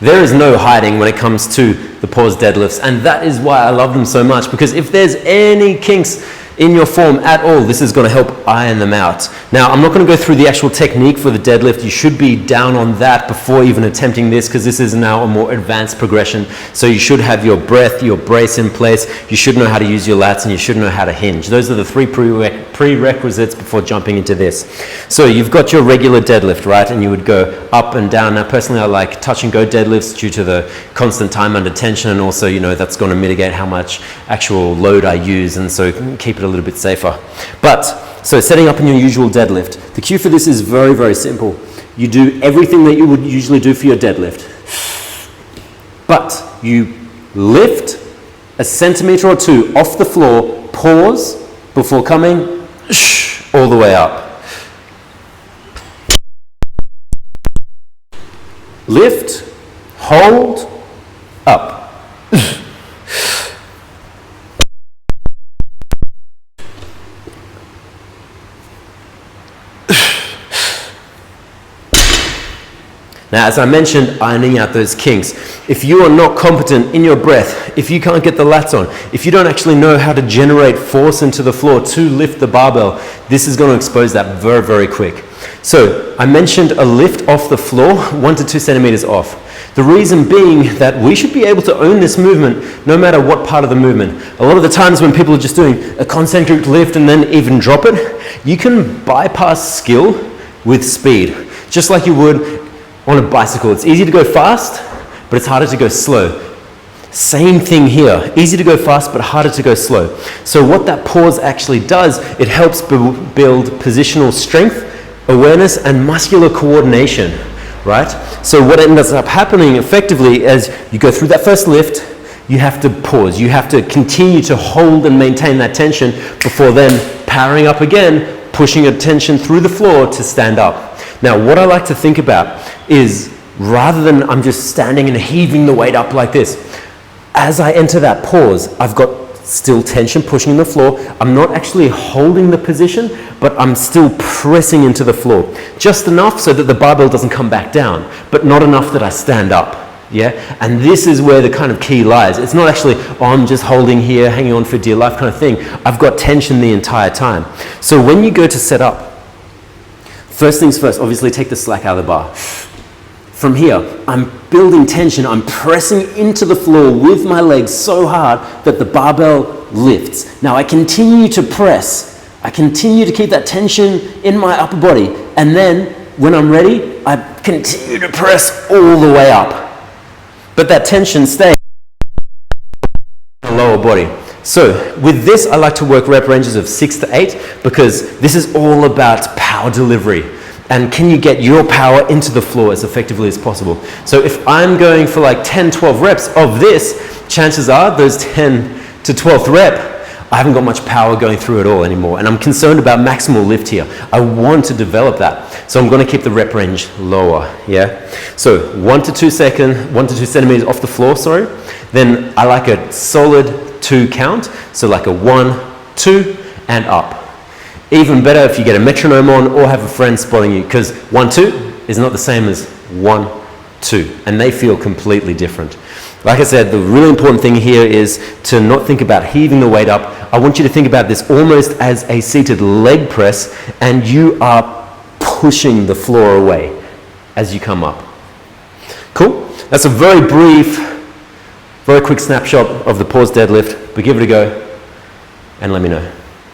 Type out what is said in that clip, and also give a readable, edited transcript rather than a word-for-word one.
There is no hiding when it comes to the pause deadlifts, and that is why I love them so much, because if there's any kinks in your form at all, this is going to help iron them out. Now, I'm not going to go through the actual technique for the deadlift. You should be down on that before even attempting this, because this is now a more advanced progression. So you should have your breath, your brace in place. You should know how to use your lats, and you should know how to hinge. Those are the three prerequisites before jumping into this. So you've got your regular deadlift, right? And you would go up and down. Now, personally, I like touch and go deadlifts due to the constant time under tension, and also, you know, that's going to mitigate how much actual load I use, and so keep it a little bit safer. But so setting up in your usual deadlift, the cue for this is very, very simple. You do everything that you would usually do for your deadlift, but you lift a centimeter or two off the floor, pause before coming all the way up. Lift, hold, up. Now, as I mentioned, ironing out those kinks. If you are not competent in your breath, if you can't get the lats on, if you don't actually know how to generate force into the floor to lift the barbell, this is going to expose that very, very quick. So I mentioned a lift off the floor, 1 to 2 centimeters off. The reason being that we should be able to own this movement no matter what part of the movement. A lot of the times when people are just doing a concentric lift and then even drop it, you can bypass skill with speed, just like you would on a bicycle. It's easy to go fast, but it's harder to go slow. Same thing here, easy to go fast, but harder to go slow. So what that pause actually does, it helps build positional strength, awareness, and muscular coordination, right? So what ends up happening effectively as you go through that first lift, you have to pause. You have to continue to hold and maintain that tension before then powering up again, pushing your tension through the floor to stand up. Now, what I like to think about is, rather than I'm just standing and heaving the weight up like this, as I enter that pause, I've got still tension pushing the floor. I'm not actually holding the position, but I'm still pressing into the floor. Just enough so that the barbell doesn't come back down, but not enough that I stand up. Yeah, and this is where the kind of key lies. It's not actually, oh, I'm just holding here, hanging on for dear life kind of thing. I've got tension the entire time. So when you go to set up, first things first, obviously take the slack out of the bar. From here, I'm building tension. I'm pressing into the floor with my legs so hard that the barbell lifts. Now I continue to press. I continue to keep that tension in my upper body. And then when I'm ready, I continue to press all the way up. But that tension stays in the lower body. So with this, I like to work rep ranges of 6 to 8 because this is all about power delivery. And can you get your power into the floor as effectively as possible? So if I'm going for like 10, 12 reps of this, chances are those 10 to 12th rep, I haven't got much power going through at all anymore. And I'm concerned about maximal lift here. I want to develop that. So I'm going to keep the rep range lower, yeah? So 1 to 2 centimeters off the floor, sorry. Then I like a solid 2 count. So like a 1, 2, and up. Even better if you get a metronome on or have a friend spotting you, because 1, 2 is not the same as 1, 2, and they feel completely different. Like I said, the really important thing here is to not think about heaving the weight up. I want you to think about this almost as a seated leg press, and you are pushing the floor away as you come up. Cool? That's a very brief, very quick snapshot of the pause deadlift, but give it a go and let me know.